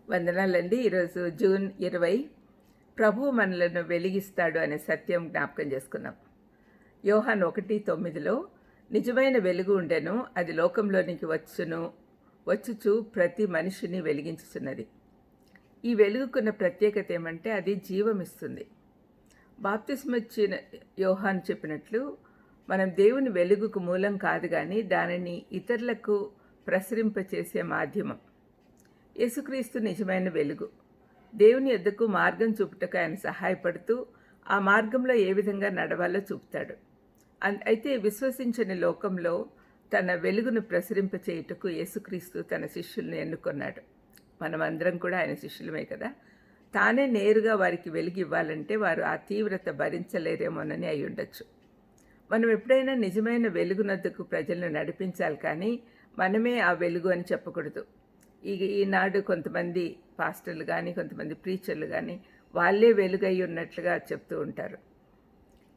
వందనాలండి. ఈరోజు జూన్ 20 ప్రభువు మనలను వెలిగిస్తాడు అనే సత్యం జ్ఞాపకం చేసుకున్నాం. యోహాను 1:9లో నిజమైన వెలుగు ఉండెను, అది లోకంలోనికి వచ్చుచు ప్రతి మనిషిని వెలిగించుచున్నది. ఈ వెలుగుకున్న ప్రత్యేకత ఏమంటే అది జీవమిస్తుంది. బాప్తిస్మిచ్చిన యోహాను చెప్పినట్లు మనం దేవుని వెలుగుకు మూలం కాదు కానీ దానిని ఇతరులకు ప్రసరింపచేసే మాధ్యమం. యేసుక్రీస్తు నిజమైన వెలుగు. దేవుని యొద్దకు మార్గం చూపుటకు ఆయన సహాయపడుతూ ఆ మార్గంలో ఏ విధంగా నడవాలో చూపుతాడు. అయితే విశ్వసించని లోకంలో తన వెలుగును ప్రసరింపచేయుటకు యేసుక్రీస్తు తన శిష్యుల్ని ఎన్నుకొన్నాడు. మనమందరం కూడా ఆయన శిష్యులమే కదా. తానే నేరుగా వారికి వెలుగు ఇవ్వాలంటే వారు ఆ తీవ్రత భరించలేరేమోనని అయి ఉండొచ్చు. మనం ఎప్పుడైనా నిజమైన వెలుగునొద్దకు ప్రజలను నడిపించాలి కానీ మనమే ఆ వెలుగు అని చెప్పకూడదు. ఈనాడు కొంతమంది పాస్టర్లు కానీ కొంతమంది ప్రీచర్లు కానీ వాళ్ళే వెలుగై ఉన్నట్లుగా చెప్తూ ఉంటారు.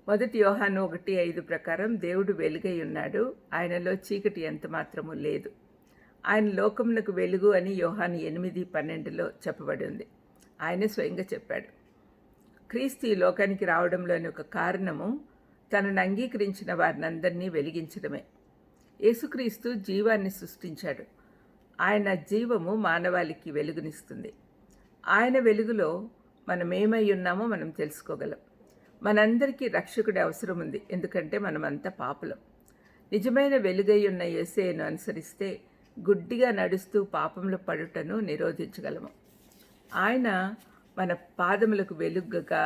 1 యోహాను 1:5 ప్రకారం దేవుడు వెలుగై ఉన్నాడు, ఆయనలో చీకటి ఎంత మాత్రము లేదు. ఆయన లోకమునకు వెలుగు అని యోహాను 8:12లో చెప్పబడి ఉంది. ఆయనే స్వయంగా చెప్పాడు. క్రీస్తు ఈ లోకానికి రావడంలోని ఒక కారణము తనను అంగీకరించిన వారినందరినీ వెలిగించడమే. యేసుక్రీస్తు జీవాన్ని సృష్టించాడు. ఆయన జీవము మానవాళికి వెలుగునిస్తుంది. ఆయన వెలుగులో మనం ఏమై ఉన్నామో మనం తెలుసుకోగలం. మనందరికీ రక్షకుడి అవసరం ఉంది, ఎందుకంటే మనమంతా పాపులం. నిజమైన వెలుగై ఉన్న యేసయ్యను అనుసరిస్తే గుడ్డిగా నడుస్తూ పాపంలో పడుటను నిరోధించగలము. ఆయన మన పాదములకు వెలుగుగా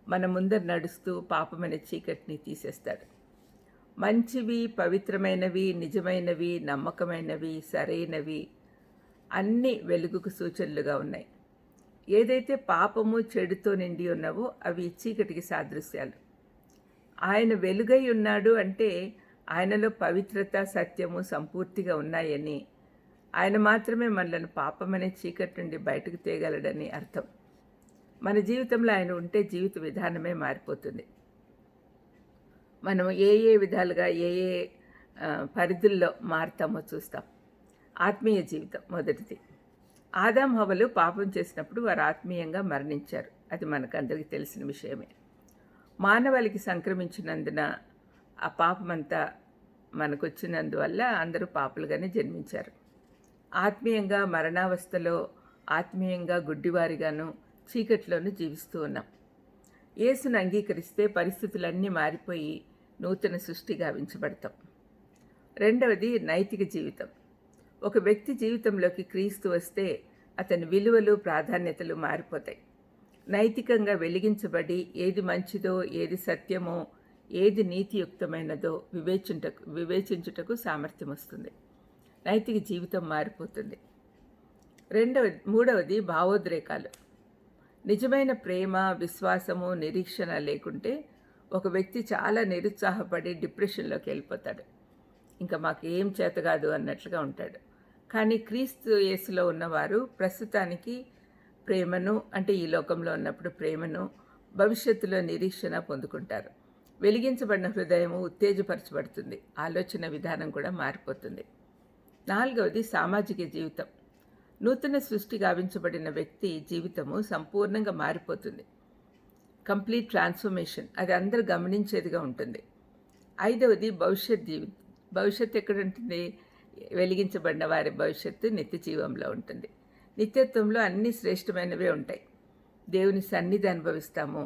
మన ముందర నడుస్తూ పాపమనే చీకటిని తీసేస్తాడు. మంచివి, పవిత్రమైనవి, నిజమైనవి, నమ్మకమైనవి, సరైనవి అన్నీ వెలుగుకు సూచనలుగా ఉన్నాయి. ఏదైతే పాపము, చెడుతో నిండి ఉన్నావో అవి చీకటికి సాదృశ్యాలు. ఆయన వెలుగై ఉన్నాడు అంటే ఆయనలో పవిత్రత, సత్యము సంపూర్తిగా ఉన్నాయని, ఆయన మాత్రమే మనలను పాపమనే చీకటి నుండి బయటకు తేగలడని అర్థం. మన జీవితంలో ఆయన ఉంటే జీవిత విధానమే మారిపోతుంది. మనం ఏ విధాలుగా ఏ పరిధుల్లో మారుతామో చూస్తాం. ఆత్మీయ జీవితం మొదటిది. ఆదాం హవ్వలు పాపం చేసినప్పుడు వారు ఆత్మీయంగా మరణించారు. అది మనకందరికీ తెలిసిన విషయమే. మానవాళికి సంక్రమించినందున ఆ పాపమంతా మనకొచ్చినందువల్ల అందరూ పాపులుగానే జన్మించారు. ఆత్మీయంగా మరణావస్థలో, ఆత్మీయంగా గుడ్డివారిగాను, చీకట్లోనూ జీవిస్తూ ఉన్నాం. యేసును అంగీకరిస్తే పరిస్థితులన్నీ మారిపోయి నూతన సృష్టిగా గావించబడతాం. రెండవది నైతిక జీవితం. ఒక వ్యక్తి జీవితంలోకి క్రీస్తు వస్తే అతని విలువలు, ప్రాధాన్యతలు మారిపోతాయి. నైతికంగా వెలిగించబడి ఏది మంచిదో, ఏది సత్యమో, ఏది నీతియుక్తమైనదో వివేచించుటకు సామర్థ్యం వస్తుంది. నైతిక జీవితం మారిపోతుంది. మూడవది భావోద్రేకాలు. నిజమైన ప్రేమ, విశ్వాసము, నిరీక్షణ లేకుంటే ఒక వ్యక్తి చాలా నిరుత్సాహపడి డిప్రెషన్లోకి వెళ్ళిపోతాడు. ఇంకా మాకు ఏం చేత కాదు అన్నట్లుగా ఉంటాడు. కానీ క్రీస్తు యేసులో ఉన్నవారు ప్రస్తుతానికి ప్రేమను, అంటే ఈ లోకంలో ఉన్నప్పుడు ప్రేమను, భవిష్యత్తులో నిరీక్షణ పొందుకుంటారు. వెలిగించబడిన హృదయము ఉత్తేజపరచబడుతుంది. ఆలోచన విధానం కూడా మారిపోతుంది. నాలుగవది సామాజిక జీవితం. నూతన సృష్టి గావించబడిన వ్యక్తి జీవితము సంపూర్ణంగా మారిపోతుంది. కంప్లీట్ ట్రాన్స్ఫర్మేషన్, అది అందరూ గమనించేదిగా ఉంటుంది. ఐదవది భవిష్యత్తు ఎక్కడ ఉంటుంది? వెలిగించబడిన వారి భవిష్యత్తు నిత్య జీవంలో ఉంటుంది. నిత్యత్వంలో అన్ని శ్రేష్టమైనవే ఉంటాయి. దేవుని సన్నిధి అనుభవిస్తాము.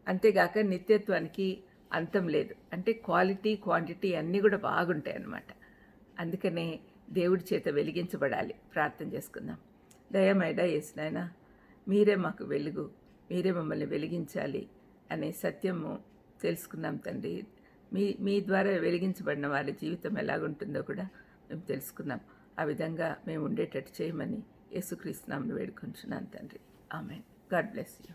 అంతేగాక నిత్యత్వానికి అంతం లేదు. అంటే క్వాలిటీ, క్వాంటిటీ అన్నీ కూడా బాగుంటాయి అన్నమాట. అందుకనే దేవుడి చేత వెలిగించబడాలి. ప్రార్థన చేసుకుందాం. దయమైడా యేసునాయనా, మీరే మాకు వెలుగు, మీరే మమ్మల్ని వెలిగించాలి అనే సత్యము తెలుసుకున్నాం తండ్రి. మీ ద్వారా వెలిగించబడిన వారి జీవితం ఎలాగుంటుందో కూడా మేము తెలుసుకున్నాం. ఆ విధంగా మేము ఉండేటట్టు చేయమని యేసుక్రీస్తు నామమున వేడుకొంచున్నాను తండ్రి. ఆమేన్. God bless you.